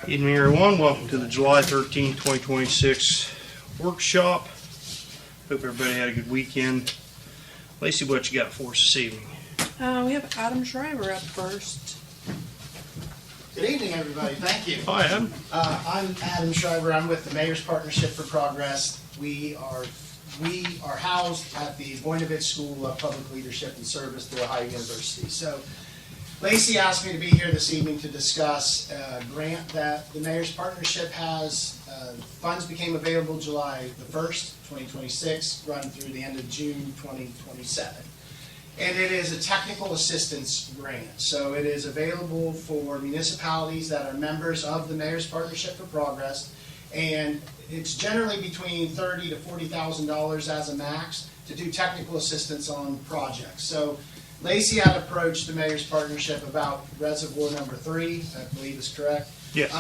Evening, everyone. Welcome to the July 13, 2026 workshop. Hope everybody had a good weekend. Lacey, what you got for us this evening? We have Adam Schreiber up first. Good evening, everybody. Thank you. Hi, Adam. I'm Adam Schreiber. I'm with the Mayor's Partnership for Progress. We are housed at the Voinovich School of Public Leadership and Service through Ohio University. So Lacey asked me to be here this evening to discuss a grant that the Mayor's Partnership has. Funds became available July the 1st, 2026, run through the end of June 2027. And it is a technical assistance grant. So it is available for municipalities that are members of the Mayor's Partnership for Progress. And it's generally between $30,000 to $40,000 as a max to do technical assistance on projects. So Lacey had approached the Mayor's Partnership about reservoir number 3, I believe is correct. Yes.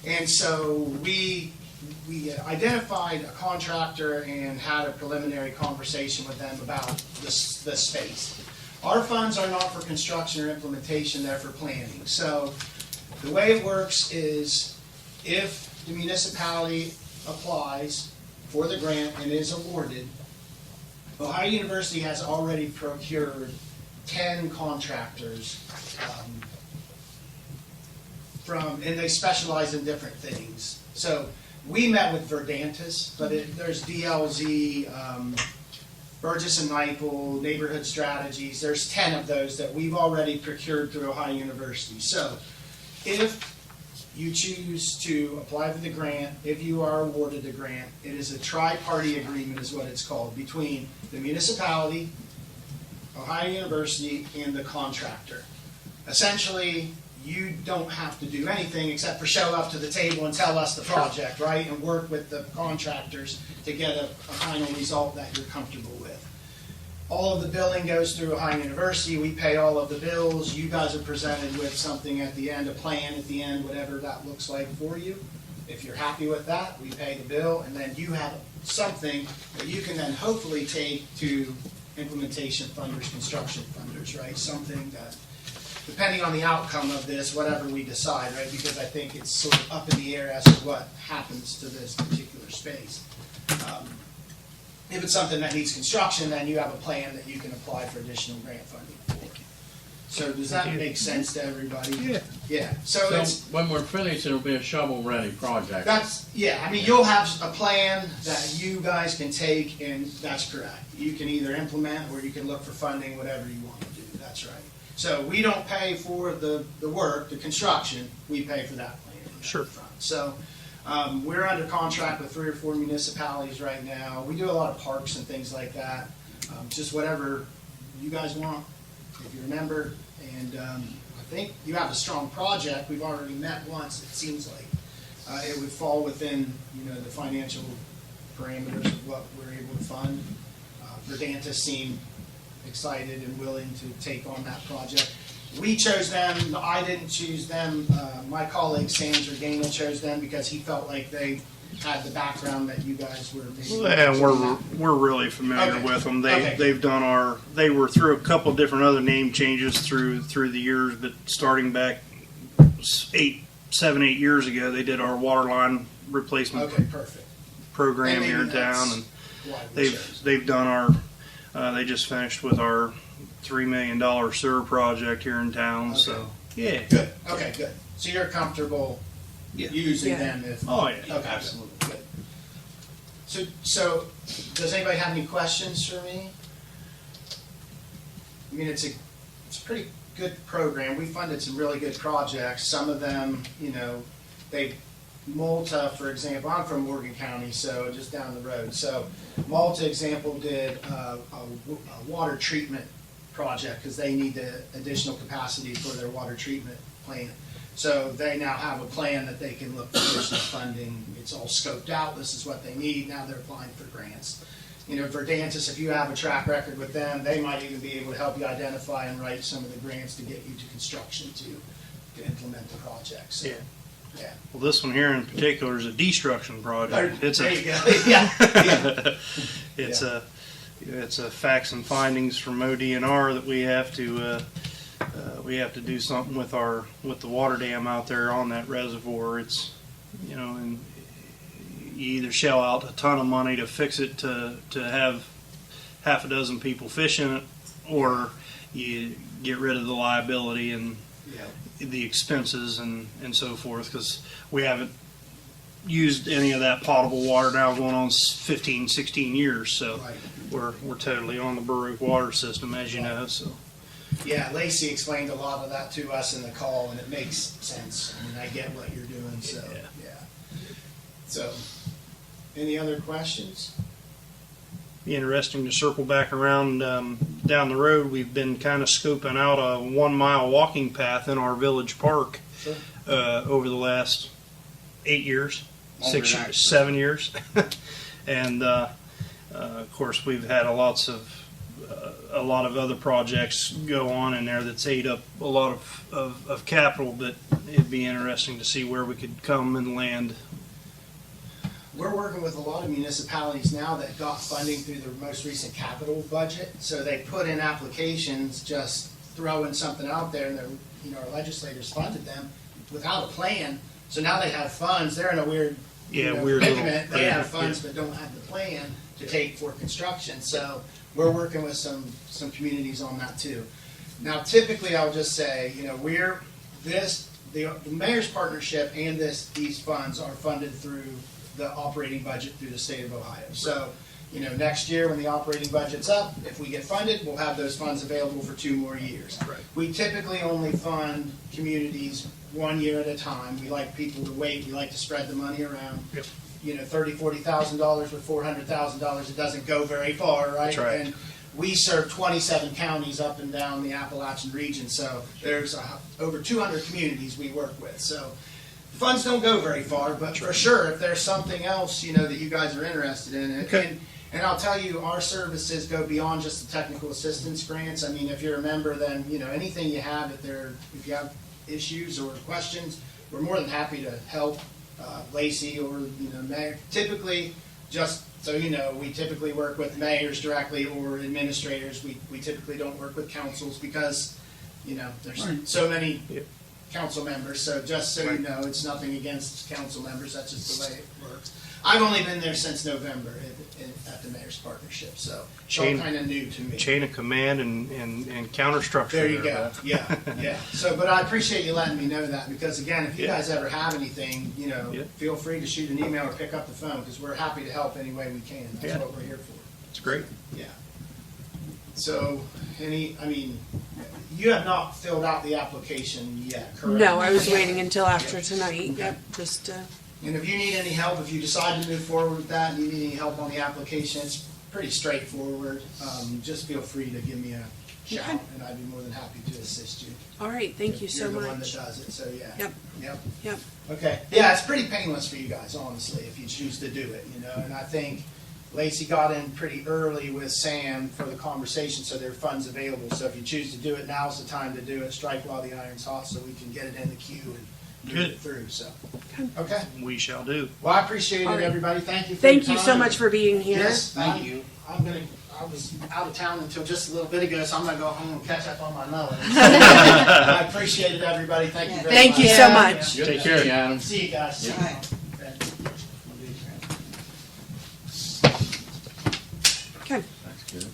And so we identified a contractor and had a preliminary conversation with them about the space. Our funds are not for construction or implementation, they're for planning. So the way it works is if the municipality applies for the grant and is awarded, Ohio University has already procured 10 contractors and they specialize in different things. So we met with Verdantis, but there's DLZ, Burgess and Nyepel, Neighborhood Strategies. There's 10 of those that we've already procured through Ohio University. So if you choose to apply for the grant, if you are awarded the grant, it is a tri-party agreement is what it's called, between the municipality, Ohio University, and the contractor. Essentially, you don't have to do anything except for show up to the table and tell us the project, right? And work with the contractors to get a final result that you're comfortable with. All of the billing goes through Ohio University. We pay all of the bills. You guys are presented with something at the end, a plan at the end, whatever that looks like for you. If you're happy with that, we pay the bill, and then you have something that you can then hopefully take to implementation funders, construction funders, right? Something that, depending on the outcome of this, whatever we decide, right? Because I think it's sort of up in the air as to what happens to this particular space. If it's something that needs construction, then you have a plan that you can apply for additional grant funding for. So does that make sense to everybody? Yeah. Yeah. So it's, when we're finished, it'll be a shovel-ready project. that's, yeah, I mean, you'll have a plan that you guys can take, and that's correct. You can either implement or you can look for funding, whatever you want to do. That's right. So we don't pay for the work, the construction, we pay for that plan. Sure. So we're under contract with 3 or 4 municipalities right now. We do a lot of parks and things like that. Just whatever you guys want, if you're a member. And I think you have a strong project. We've already met once, it seems like. It would fall within, the financial parameters of what we're able to fund. Verdantis seemed excited and willing to take on that project. We chose them. I didn't choose them. My colleague Sandra Gaynor chose them because he felt like they had the background that you guys were. Yeah, we're really familiar with them. They've done they were through a couple different other name changes through the years, but starting back 7, 8 years ago, they did our water line replacement program here in town, and they've done they just finished with our $3 million sewer project here in town. Okay. So yeah, good. Okay, good. So you're comfortable using them if? Oh yeah, okay, absolutely. Good. So does anybody have any questions for me? I mean, it's a pretty good program. We funded some really good projects. Some of them, Malta, for example, I'm from Morgan County, so just down the road. So Malta, example, did a water treatment project because they need the additional capacity for their water treatment plant. So they now have a plan that they can look for additional funding. It's all scoped out. This is what they need. Now they're applying for grants. Verdantis, if you have a track record with them, they might even be able to help you identify and write some of the grants to get you to construction to implement the project. So, yeah. Well, this one here in particular is a destruction project. There you go. Yeah. It's a facts and findings from ODNR that we have to we have to do something with the water dam out there on that reservoir. It's, and you either shell out a ton of money to fix it to have half a dozen people fish in it, or you get rid of the liability and the expenses and so forth, because we haven't used any of that potable water now going on 15, 16 years. So we're totally on the Baruch water system, as you know. So yeah, Lacey explained a lot of that to us in the call, and it makes sense. I mean, I get what you're doing. So yeah. So, any other questions? Be interesting to circle back around down the road. We've been kind of scoping out a 1 mile walking path in our village park over the last 8 years, 7 years, and of course we've had a lot of other projects go on in there that's ate up a lot of capital. But it'd be interesting to see where we could come and land. We're working with a lot of municipalities now that got funding through their most recent capital budget. So they put in applications, just throwing something out there, and our legislators funded them without a plan. So now they have funds. They're in a weird predicament. They have funds but don't have the plan to take for construction. So we're working with some communities on that too. Now, typically, I'll just say, the mayor's partnership and these funds are funded through the operating budget through the state of Ohio. So, next year when the operating budget's up, if we get funded, we'll have those funds available for 2 more years. Right. We typically only fund communities 1 year at a time. We like people to wait. We like to spread the money around. Yep. $30,000, $40,000 with $400,000, it doesn't go very far, right? That's right. And we serve 27 counties up and down the Appalachian region, so there's over 200 communities we work with. So funds don't go very far, but for sure, if there's something else, that you guys are interested in, and I'll tell you, our services go beyond just the technical assistance grants. I mean, if you're a member, then, anything you have, if you have issues or questions, we're more than happy to help Lacey or, mayor. Typically, just so you know, we typically work with mayors directly or administrators. We typically don't work with councils because, there's so many council members, so just so you know, it's nothing against council members, that's just the way it works. I've only been there since November at the mayor's partnership, so it's all kind of new to me. Chain of command and counter structure. There you go. Yeah. So, but I appreciate you letting me know that, because again, if you guys ever have anything, feel free to shoot an email or pick up the phone, because we're happy to help any way we can. That's what we're here for. It's great. Yeah. So, you have not filled out the application yet, correct? No, I was waiting until after tonight. Okay. Yep, just And if you need any help, if you decide to move forward with that and you need any help on the application, it's pretty straightforward. Just feel free to give me a shout, and I'd be more than happy to assist you. all right. Thank you so You're the one that much. does it, so yeah. Yep. Okay. Yeah, it's pretty painless for you guys, honestly, if you choose to do it, and I think Lacey got in pretty early with Sam for the conversation, so there are funds available. So if you choose to do it, now's the time to do it. Strike while the iron's hot, so we can get it in the queue and move it through. So, okay. We shall do. Well, I appreciate it, All right. everybody. Thank you for Thank your you time. so much for being here. Yes, Thank you. I was out of town until just a little bit ago, so I'm going to go home and catch up on my knowledge. I appreciate it, everybody. Thank you very much. Thank you so much. Good to see you, Adam. See you guys. Yeah. Okay. That's good.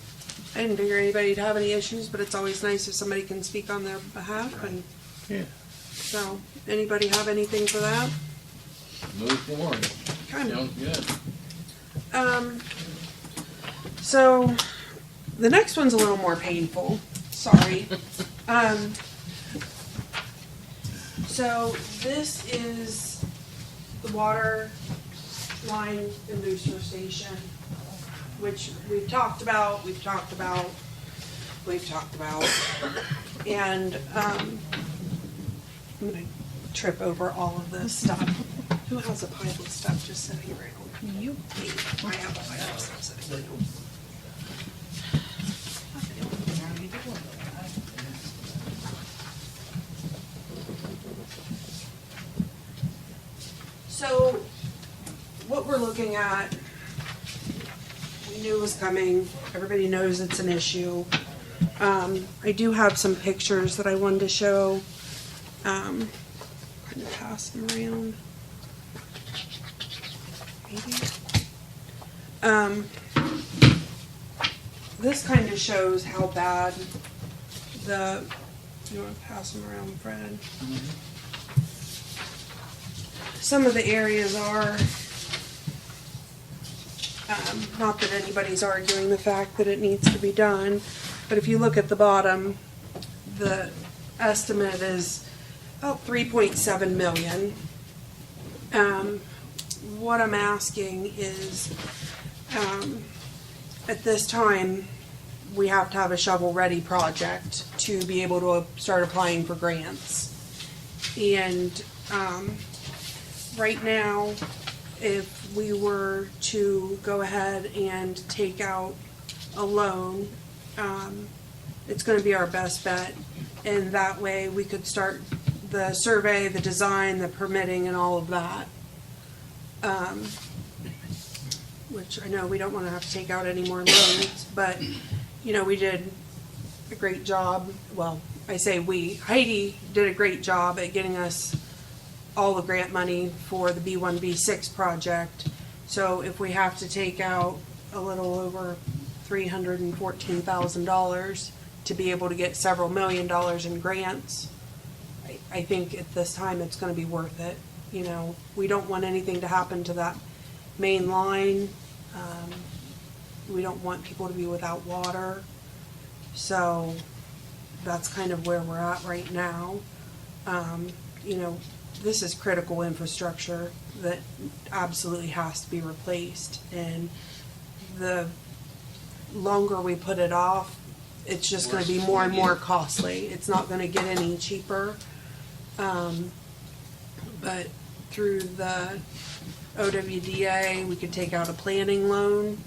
I didn't figure anybody to have any issues, but it's always nice if somebody can speak on their behalf. And Yeah. so, anybody have anything for that? Move forward. Okay. Sounds good. So the next one's a little more painful. Sorry. So this is the water line and booster station, which we've talked about, and I'm gonna trip over all of this stuff. Who has a pile of stuff just sitting around? You. Me. I have a pile of stuff sitting around. So, what we're looking at, we knew was coming. Everybody knows it's an issue. I do have some pictures that I wanted to show. Kind of pass them around. Maybe. This kind of shows how bad the. You want to pass them around, Fred? Some of the areas are. Not that anybody's arguing the fact that it needs to be done, but if you look at the bottom, the estimate is about 3.7 million. What I'm asking is, at this time, we have to have a shovel-ready project to be able to start applying for grants. And right now, if we were to go ahead and take out a loan, it's going to be our best bet. And that way we could start the survey, the design, the permitting, and all of that. Which I know we don't want to have to take out any more loans, but, you know, we did a great job. Well, I say we. Heidi did a great job at getting us all the grant money for the B1, B6 project. So if we have to take out a little over $314,000 to be able to get several $1 million in grants, I think at this time it's going to be worth it. You know, we don't want anything to happen to that main line. We don't want people to be without water. So that's kind of where we're at right now. You know, this is critical infrastructure that absolutely has to be replaced. And the longer we put it off, it's just going to be more and more costly. It's not going to get any cheaper. But through the OWDA, we could take out a planning loan.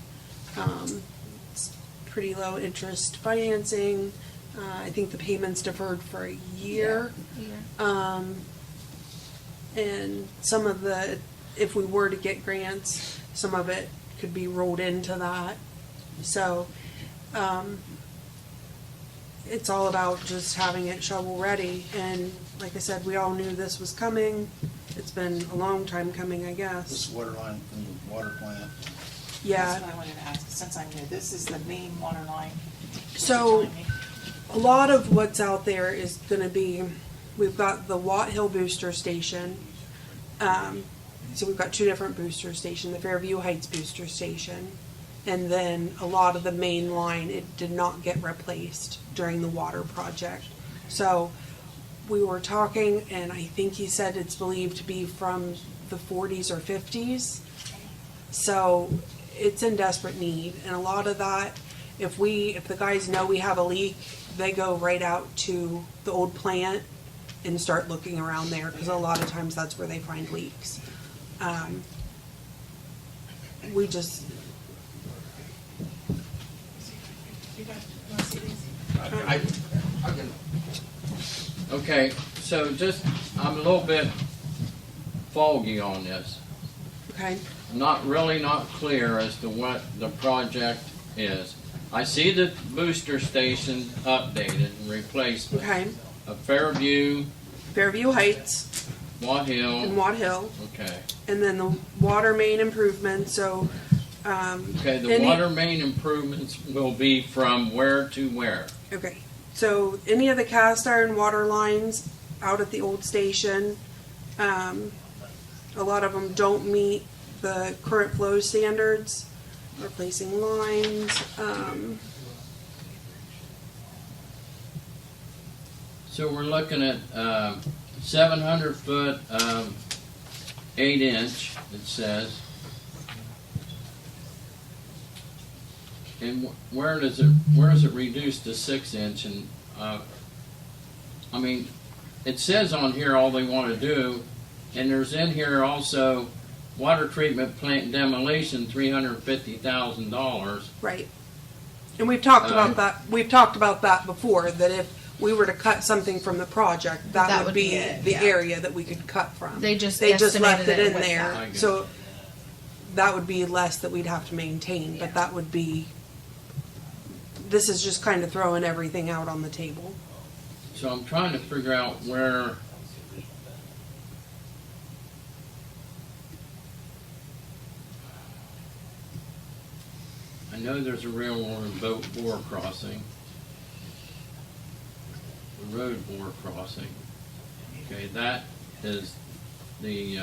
It's pretty low interest financing. I think the payment's deferred for a year. And some of the, if we were to get grants, some of it could be rolled into that. So, it's all about just having it shovel ready. And like I said, we all knew this was coming. It's been a long time coming, I guess. This water line from the water plant. Yeah. That's what I wanted to ask, since I'm new. This is the main water line. So, a lot of what's out there is going to be, we've got the Watt Hill booster station. So we've got two different booster stations, the Fairview Heights booster station, and then a lot of the main line, it did not get replaced during the water project. So we were talking, and I think he said it's believed to be from the 40s or 50s. So it's in desperate need, and a lot of that, if the guys know we have a leak, they go right out to the old plant and start looking around there, because a lot of times that's where they find leaks. We just, I can. Okay, so just, I'm a little bit foggy on this. okay, Not clear as to what the project is. I see the booster station updated and replaced. okay. Fairview, Fairview Heights Watt Hill. and Watt Hill, Okay. and then the water main improvement, so, Okay, the any- water main improvements will be from where to where? okay. So any of the cast iron water lines out at the old station, a lot of them don't meet the current flow standards, replacing lines, So we're looking at 700 foot of 8-inch, it says. And where is it reduced to 6-inch? And I mean, it says on here all they want to do, and there's in here also water treatment plant demolition, $350,000. right. And we've talked about that, we've talked about that before, that if we were to cut something from the project, that would be it, the yeah. area that we could cut from. They just left estimated it it in with there, that. I get so that would be less that we'd have to maintain, but Yeah. that would be this is just kind of throwing everything out on the table. So I'm trying to figure out where. I know there's a railroad boat bore crossing. The road bore crossing. Okay, that is the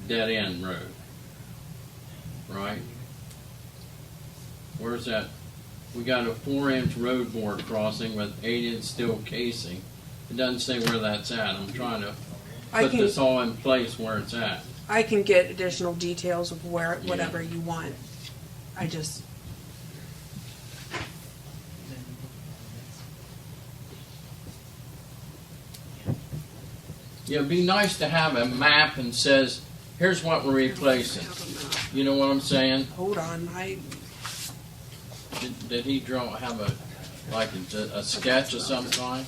dead end road. Right? Where's that? We got a 4-inch road bore crossing with 8-inch steel casing. It doesn't say where that's at. I'm trying to put this all in place where it's at. I can get additional details of where, Yeah. whatever you want. I just, Yeah, it'd be nice to have a map and says, here's what we're replacing. You know what I'm saying? hold on, Did he have a sketch of some kind?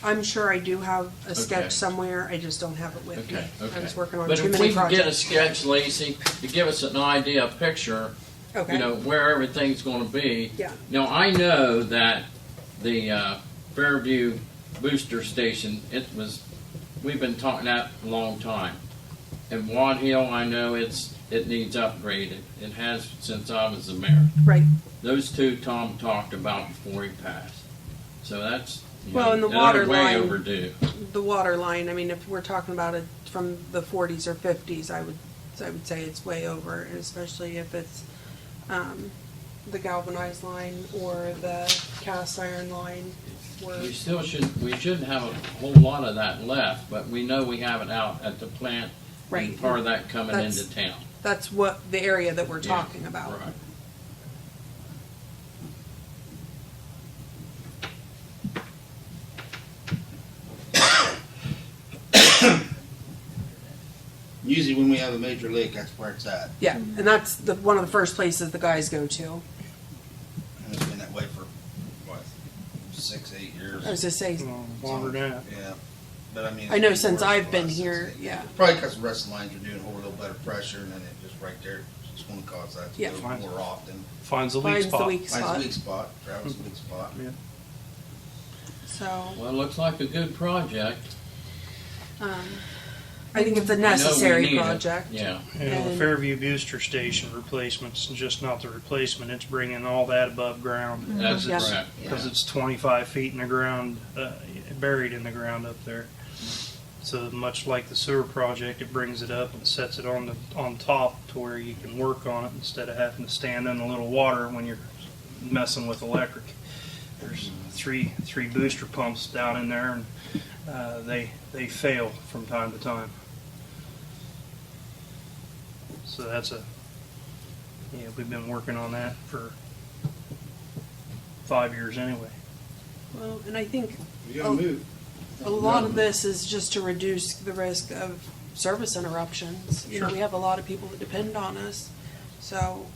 I'm sure I do have a Okay. sketch somewhere, I just don't have it with me. Okay, okay. I was working on But too if many we can get a projects. sketch, Lacey, to give us an idea, a picture, Okay. you know, where everything's gonna be. Yeah. Now, I know that the Fairview booster station, we've been talking that a long time. And Wad Hill, I know it needs upgraded. It has since I was the mayor. Right. Those two Tom talked about before he passed. So that's, Well, and the they're water way line- overdue. The water line, I mean, if we're talking about it from the 40s or 50s, I would say it's way over, and especially if it's the galvanized line or the cast iron line. We shouldn't have a whole lot of that left, but we know we have it out at the plant. Right. And part of that coming That's- into town. That's what the area that we're Yeah, talking about. Right. Usually when we have a major leak, that's where it's at. Yeah, and that's one of the first places the guys go to. And it's been that way for, what, 6, 8 years? I was just saying, Longer than that. Yeah. But I mean. I know it's since worse I've for been us. here, yeah. Probably because the rest of the lines are doing hold a little better pressure, and then it just right there, it's going to cause that to Yeah. go more often. Finds the weak Finds the spot. weak Finds spot. a weak spot, travels a weak spot. Yeah. So, Well, it looks like a good project. I think it's a I know we necessary need it. project. Yeah. You know, the And- Fairview Booster Station replacement's just not the replacement, it's bringing all that above ground. That's Yeah. correct. Because it's 25 feet in the ground, buried in the ground up there. So much like the sewer project, it brings it up and sets it on top to where you can work on it instead of having to stand in a little water when you're messing with electric. There's three booster pumps down in there, and they fail from time to time. So we've been working on that for 5 years anyway. Well, and I think You gotta move. a lot of this is just to reduce the risk of service interruptions. You know, Sure. we have a lot of people that depend on us. So,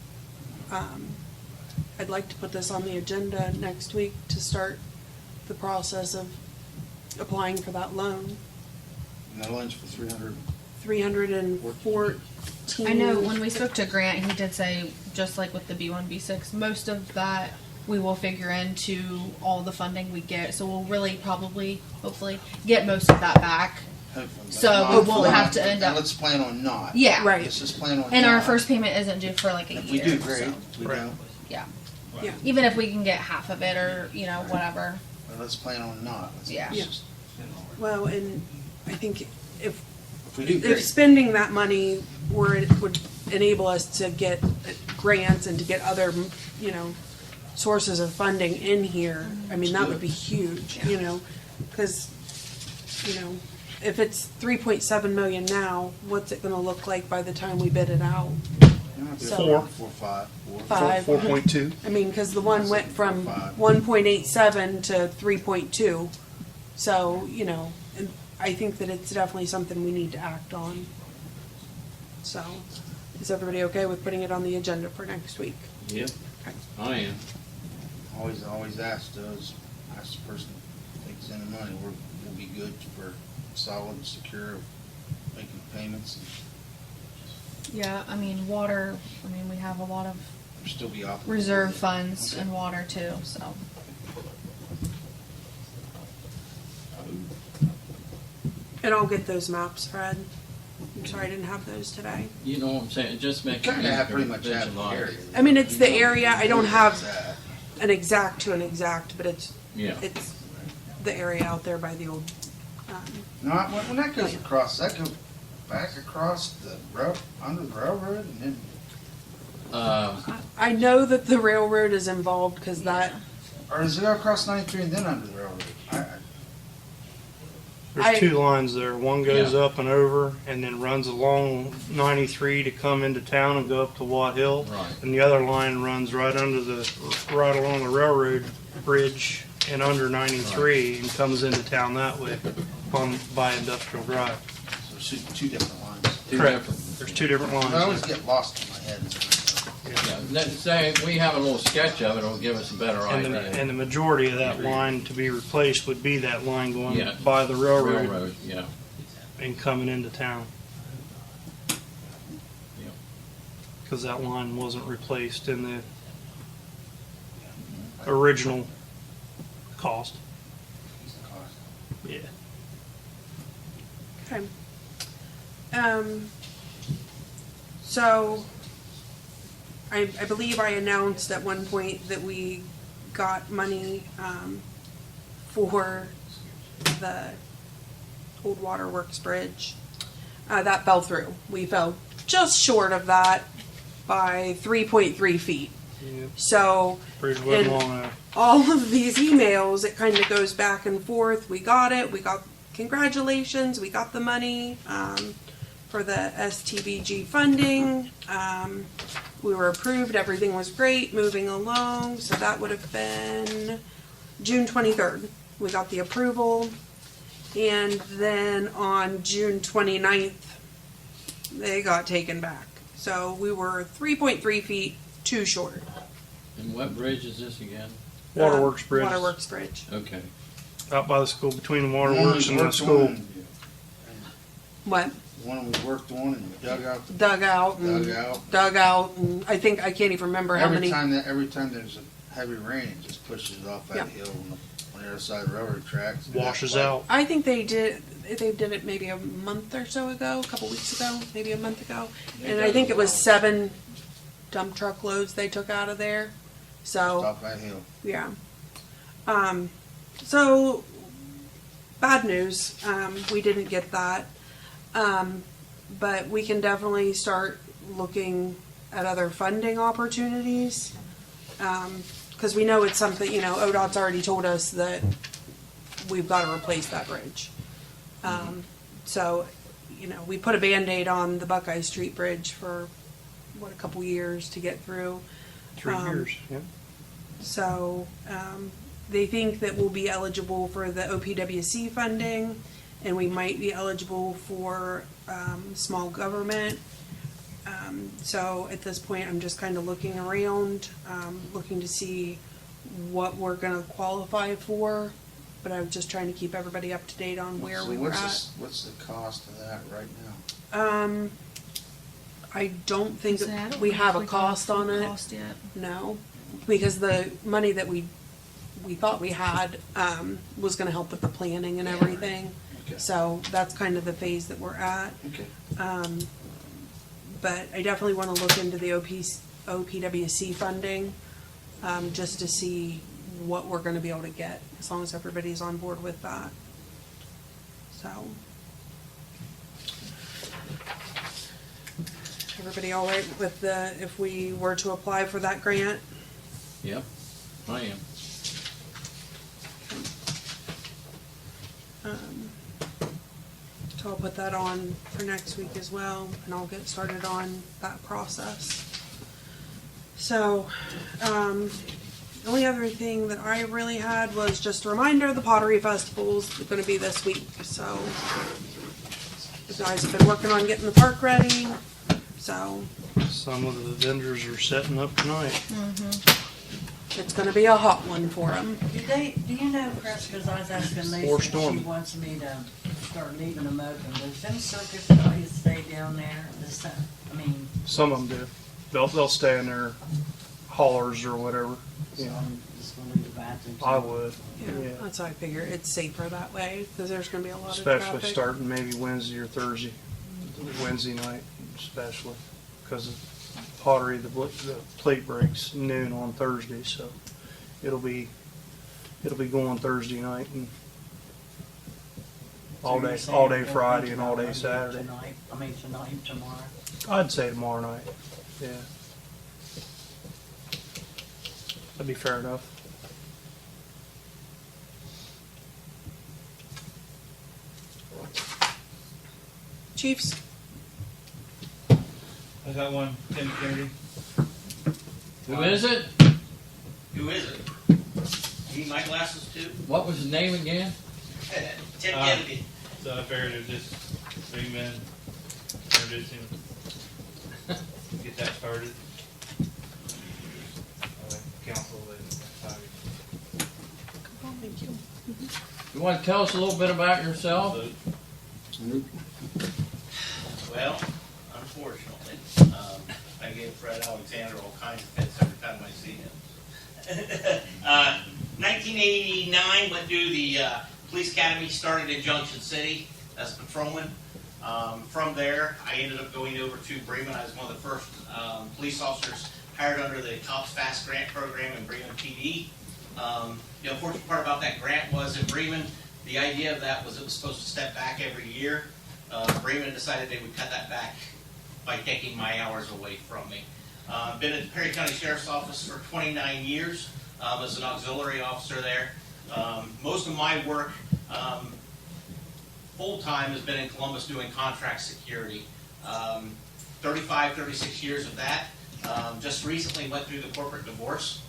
I'd like to put this on the agenda next week to start the process of applying for that loan. And that lunch for 300. 314. I know when we spoke to Grant, he did say, just like with the B1, B6, most of that we will figure into all the funding we get. So we'll really probably, hopefully, get most of that back. Hopefully, but So not- we won't have to end and up- let's plan on not. Yeah. Right. Let's just plan on And our not. first payment isn't due for like a If year. we do, great. so, If we Right. don't, yeah. Yeah. Even if we can get half of it or, whatever. well, let's plan on not. Let's Yeah. just- Well, and I think if If we do, great. spending that money would enable us to get grants and to get other, sources of funding in here, I mean, that would be huge, because, if it's 3.7 million now, what's it gonna look like by the time we bid it out? So- 4, 5, 4. 5. 4.2. I mean, because the one went from 5. 1.87 to 3.2, so, and I think that it's definitely something we need to act on. So, is everybody okay with putting it on the agenda for next week? Yep. Okay. I am. Always ask those, ask the person who takes in the money, we'll be good for solid, secure, making payments. Yeah, water, we have a lot of still be off. reserve funds and water too, so. And I'll get those maps, Fred. I'm sorry I didn't have those today. You know what I'm saying? It just makes it Kind of have easier pretty to much have the visualize. area. I mean, it's the area. I don't have That. an exact to an exact, but it's Yeah. the area out there by the old. No, when that goes across, that goes back across the road, under the railroad, and then, I know that the railroad is involved because that. or does it go across 93 and then under the railroad? There's two lines there. One goes up and over and then runs along 93 to come into town and go up to Watt Hill. Right. And the other line runs right along the railroad bridge and under 93 and comes into town that way by Industrial Drive. So it's two different lines. Correct. There's two different lines. I always there. get lost in my head. yeah. Say if we have a little sketch of it, it'll give us a better And idea. the majority of that line to be replaced would be that line going Yeah. by the railroad Railroad, yeah. and coming into town. Yeah. Because that line wasn't replaced in the original cost. Yeah. Okay. So, I believe I announced at one point that we got money for the Old Waterworks Bridge. That fell through. We fell just short of that by 3.3 feet. Yeah. So, Bridge wasn't And- long enough. all of these emails, it kind of goes back and forth. We got it. We got congratulations. We got the money for the STBG funding. We were approved. Everything was great. Moving along. So that would have been June 23rd. We got the approval. And then on June 29th, they got taken back. So we were 3.3 feet too short. And what bridge is this again? Waterworks Bridge. Waterworks Bridge. Okay. Out by the school, between the waterworks and the school. What? The one we worked on and dug out the Dugout. And dugout. And I think, I can't even remember how many. Every time there's a heavy rain, it just pushes it off that Yeah. hill on the other side of the railroad tracks. Washes out. I think they did it maybe a month or so ago, a couple weeks ago, maybe a month ago. And I think it was 7 dump truck loads they took out of there. So, Off that hill. yeah. So, bad news. We didn't get that. But we can definitely start looking at other funding opportunities. Because we know it's something, ODOT's already told us that we've got to replace that bridge. So, we put a Band-Aid on the Buckeye Street Bridge for, a couple years to get through. 3 years. Yeah. So, they think that we'll be eligible for the OPWC funding, and we might be eligible for small government. So at this point, I'm just kind of looking around, looking to see what we're going to qualify for. But I'm just trying to keep everybody up to date on where So we were at. what's the cost of that right now? I don't think So I that don't we know have if a got cost on full it. cost yet. No, because the money that we thought we had was going to help with the planning and everything. Okay. So that's kind of the phase that we're at. Okay. But I definitely want to look into the OPWC funding just to see what we're going to be able to get, as long as everybody's on board with that. So. Everybody all right with if we were to apply for that grant? Yep. I am. So I'll put that on for next week as well, and I'll get started on that process. So, the only other thing that I really had was just a reminder, the Pottery Festival's gonna be this week, so you guys have been working on getting the park ready, so Some of the vendors are setting up tonight. it's gonna be a hot one for them. Do you know, Chris, because I was asking Lisa, Or if she storm. wants me to start leaving them open, does them circus guys stay down there? I mean, Some of them do. They'll stay in there haulers or whatever. So Yeah, I'm just gonna leave the bathroom. I would. Yeah, Yeah. that's how I figure it's safer that way because there's going to be a lot of Especially traffic. starting maybe Wednesday or Thursday, Wednesday night especially, because of pottery, the plate breaks noon on Thursday, so it'll be going Thursday night and all So you're day, saying all day we'll Friday think and all about day Monday, Saturday. Tonight, tomorrow. I'd say tomorrow night. Yeah, that'd be fair enough. Chiefs, I got one, Tim Kennedy. Who is it? Who is it? You need my glasses too? What was his name again? Tim Uh, Kennedy. So I figured it just bring him in, introduce him, get that started. Council thank you. You want to tell us a little bit about yourself? Well, unfortunately, I gave Fred Alexander all kinds of fits every time I see him. 1989, went through the police academy, started in Junction City as a patrolman. From there, I ended up going over to Bremen. I was one of the first police officers hired under the Cops Fast Grant program in Bremen PD. The unfortunate part about that grant was in Bremen, the idea of that was it was supposed to step back every year. Bremen decided they would cut that back by taking my hours away from me. Been at the Perry County Sheriff's Office for 29 years as an auxiliary officer there. Most of my work full-time has been in Columbus doing contract security. 36 years of that. Just recently went through the corporate divorce.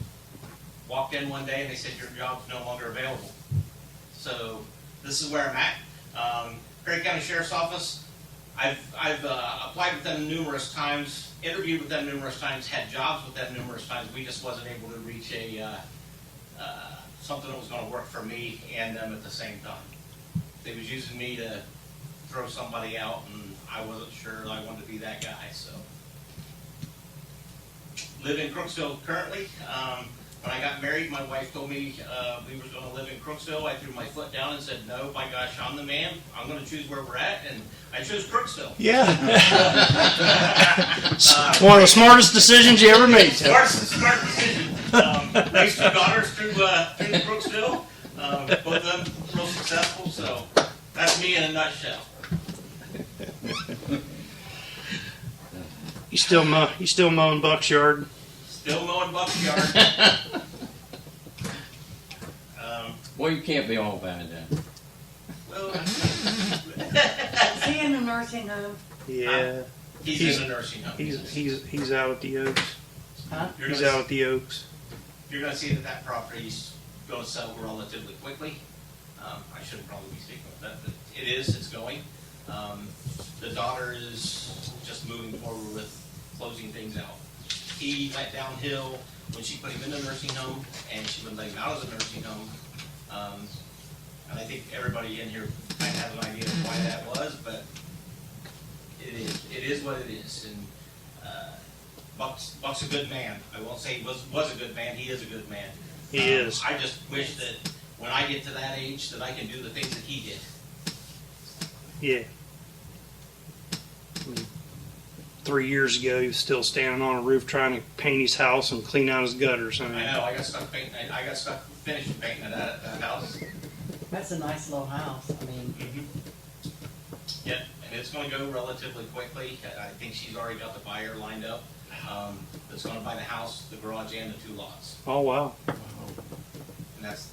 Walked in one day and they said, your job's no longer available. So this is where I'm at. Perry County Sheriff's Office, I've applied with them numerous times, interviewed with them numerous times, had jobs with them numerous times. We just wasn't able to reach a something that was going to work for me and them at the same time. They was using me to throw somebody out, and I wasn't sure I wanted to be that guy. So, live in Crooksville currently. When I got married, my wife told me we were going to live in Crooksville. I threw my foot down and said, no, by gosh, I'm the man. I'm going to choose where we're at, and I chose Crooksville. Yeah. One of the smartest decisions you ever made, Tim. Smart decision. Raised two daughters through Crooksville. Both of them real successful, so that's me in a nutshell. You still mowing Buck's yard? Still mowing Buck's yard. Well, you can't be all bad then. Well, Is he in a nursing home? Yeah. he's in a nursing home. He's out at the Oaks. Huh? You're He's gonna out at the Oaks. You're going to see that property's going to sell relatively quickly. I shouldn't probably be speaking with that, but it's going. The daughter is just moving forward with closing things out. He went downhill when she put him in the nursing home, and she wouldn't let him out of the nursing home. And I think everybody in here kind of has an idea of why that was, but it is what it is. And Buck's a good man. I won't say he was a good man. He is a good man. He is. I just wish that when I get to that age that I can do the things that he did. Yeah. 3 years ago, he was still standing on a roof trying to paint his house and clean out his gutters. I mean, I know. I got stuck painting. I got stuck finishing painting that house. That's a nice little house. I mean, Yep, and it's going to go relatively quickly. I think she's already got the buyer lined up. That's going to buy the house, the garage, and the 2 lots. oh wow. And that's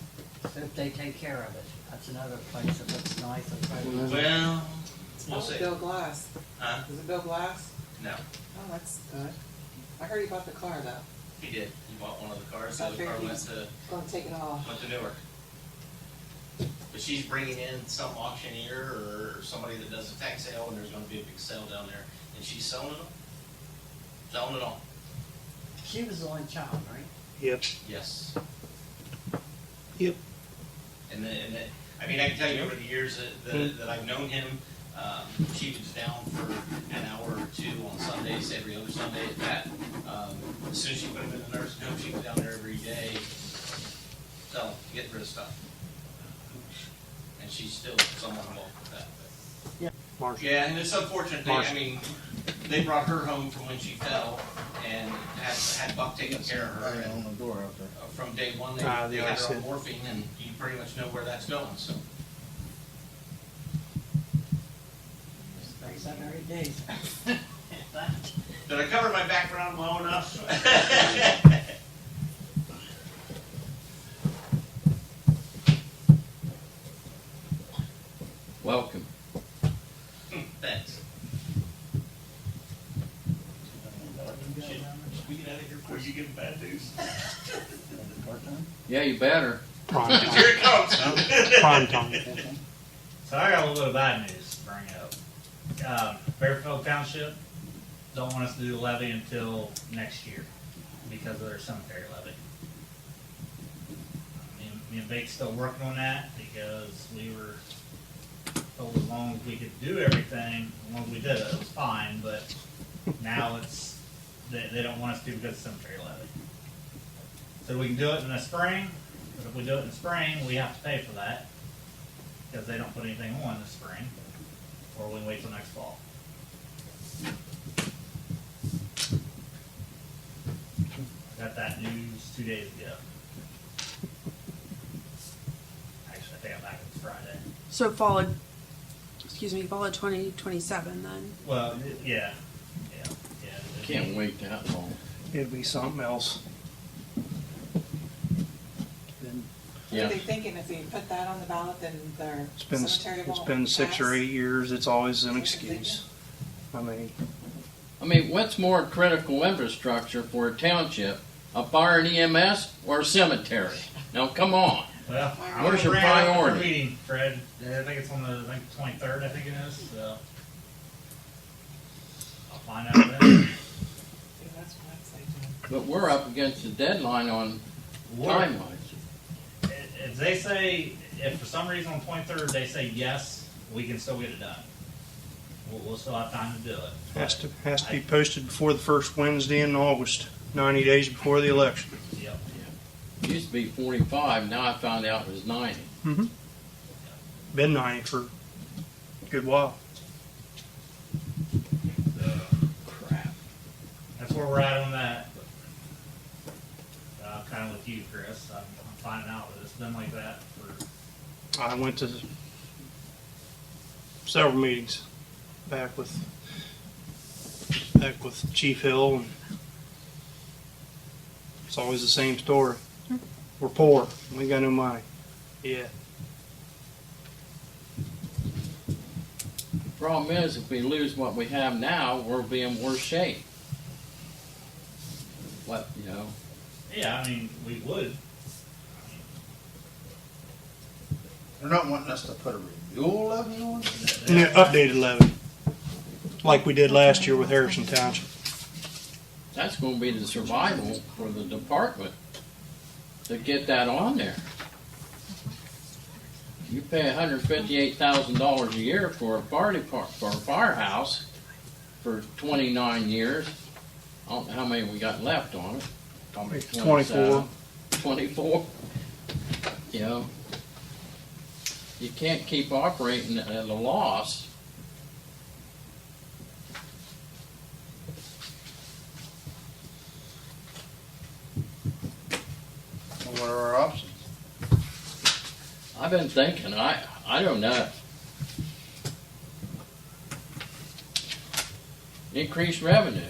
if they take care of it, that's another place that looks nice. And well, we'll see. Bill Glass. Huh? Is it Bill Glass? No, Oh, that's good. I heard he bought the car though. he did. He bought one of the cars. The I other car figured he went was to going to take it all. Newark. But she's bringing in some auctioneer or somebody that does a tax sale, and there's going to be a big sale down there, and she's selling it all. Selling it all. she was the only child, right? Yep. Yes. Yep. And then, I mean, I can tell you over the years that I've known him, She was down for an hour or two on Sundays, every other Sunday at that. As soon as she put him in the nursing home, she was down there every day, getting rid of stuff. And she's still somewhat involved with that. Marshall. Yeah, and it's unfortunate, I mean, they brought her home from when she fell and had Buck taking care of her. Right And on the door out there. from day one, they The had her acid. on morphine, and you pretty much know where that's going, so. 37 or 8 days. Did I cover my background well enough? Welcome. Thanks. Should we get out of here before you give bad news? Yeah, you better. Prime Here time. it comes. Prime time. So I got a little bit of bad news to bring up. Fairfield Township don't want us to do the levy until next year because of their cemetery levy. Me and Bake's still working on that because we were told as long as we could do everything, as long as we did it, it was fine, but now they don't want us to because of cemetery levy. So we can do it in the spring, but if we do it in the spring, we have to pay for that because they don't put anything on in the spring, or we wait till next fall. Got that news 2 days ago. Actually, I think I got it Friday. So fall of 2027 then. Well, yeah. Can't wait that long. It'd be something else. Then What Yeah. are they thinking if we put that on the ballot, then their it's cemetery been won't 6 or pass? 8 years. It's always an excuse. I mean, What's more critical infrastructure for a township, a fire and EMS or a cemetery? Now, come on. Well, Where's your bring it up at the priority? meeting, Fred. I think it's on the 23rd. I think it is. So I'll find out then. Yeah, that's what I'd say to them. But we're up against the deadline on What- timelines. If they say, if for some reason on 23rd they say yes, we can still get it done. We'll still have time to do it. has to be posted before the first Wednesday in August, 90 days before the election. Yep. It used to be 45, now I found out it was 90. Mm-hmm. Been 90 for a good while. So, Crap. that's where we're at on that. Kind of with you, Chris. I'm finding out that it's been like that for. I went to several meetings back with Chief Hill, and it's always the same story. We're poor. We got no money. Yeah. Problem is, if we lose what we have now, we'll be in worse shape. Yeah, I mean, we would. They're not wanting us to put a renewal levy on? New updated levy, like we did last year with Harrison Township. That's going to be the survival for the department to get that on there. You pay $158,000 a year for a firehouse for 29 years. I don't know how many we got left on it. Probably 24. 24. You can't keep operating at a loss. What are our options? I've been thinking, I don't know. Increase revenue.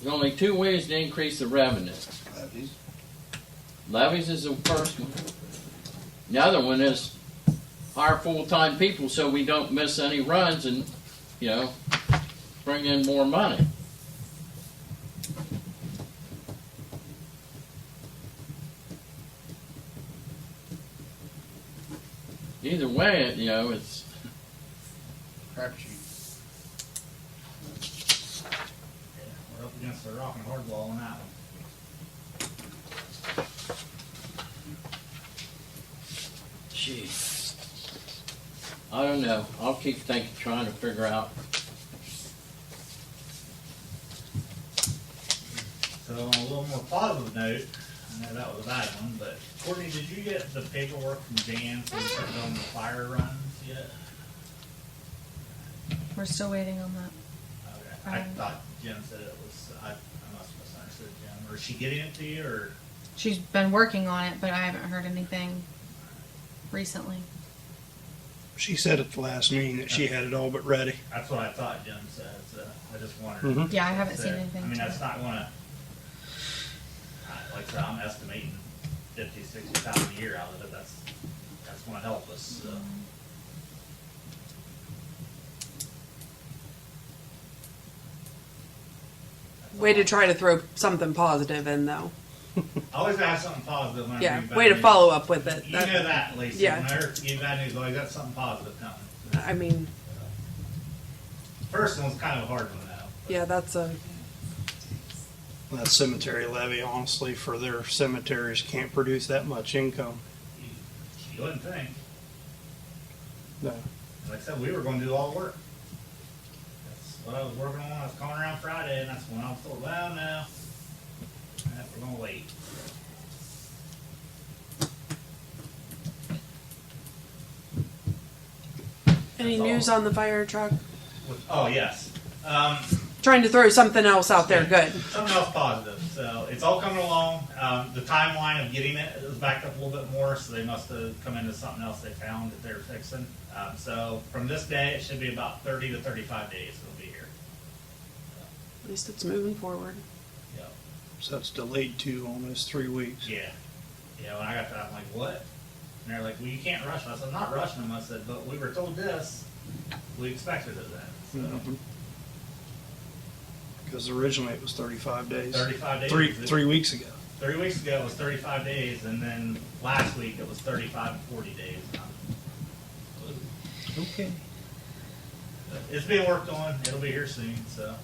There's only two ways to increase the revenue. Levies? Levies is the first one. The other one is hire full-time people so we don't miss any runs and, bring in more money. Either way, it's Crapshoot. We're up against a rock and hard wall on that one. Jeez. I don't know. I'll keep thinking, trying to figure out. So on a little more positive note, I know that was a bad one, but Courtney, did you get the paperwork from Jan for doing the fire runs yet? We're still waiting on that. Okay, I thought Jen said it was, I must have misunderstood Jen, or is she getting it to you, or? She's been working on it, but I haven't heard anything recently. She said at the last meeting that she had it all but ready. That's what I thought Jen said, so I just wondered. Mhm. Yeah, I haven't seen anything. I mean, to that's it. not gonna, like I said, I'm estimating 50, 60,000 a year out of it, that's gonna help us, so. Way to try to throw something positive in, though. I always have something positive when I Yeah, read bad way to news. follow up with it. You know that, Lisa. Yeah. Whenever you get bad news, always got something positive coming. I mean, First one's kind of a hard one, though. yeah, that's a. That cemetery levy, honestly, for their cemeteries can't produce that much income. You wouldn't think. No. Like I said, we were going to do all the work. That's what I was working on. I was calling around Friday, and that's when I was told, well, no, we're going to wait. Any That's all. news on the fire truck? Oh, yes. Trying to throw something else out there. Good. Something else positive. So it's all coming along. The timeline of getting it was backed up a little bit more, so they must have come into something else they found that they're fixing. So from this day, it should be about 30 to 35 days it'll be here. At least it's moving forward. Yep. So that's delayed to almost 3 weeks. Yeah. Yeah, when I got that, I'm like, what? And they're like, well, you can't rush them. I said, I'm not rushing them. I said, but we were told this. We expected it then. So Because originally it was 35 days. 35 days. 3 weeks ago. 3 weeks ago it was 35 days, and then last week it was 35 to 40 days. Okay. But it's being worked on. It'll be here soon. So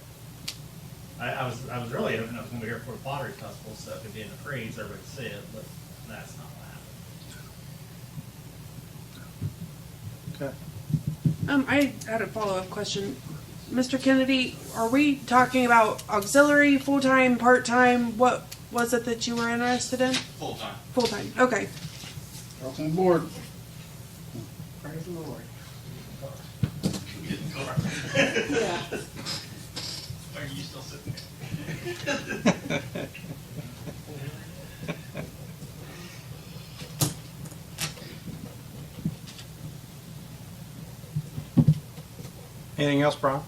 I was really hoping it was going to be here for the Pottery Festival, so it could be in the parade, so everybody could see it. But that's not what happened. Okay. I had a follow-up question. Mr. Kennedy, are we talking about auxiliary, full-time, part-time? What was it that you were interested in? Full-time. Full-time, okay. Welcome aboard. Praise the Lord. Yeah. Are you still sitting there? Anything else, Brian?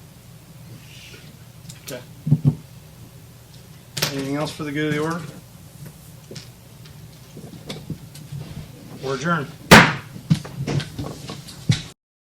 Okay. Anything else for the good of the order? We're adjourned.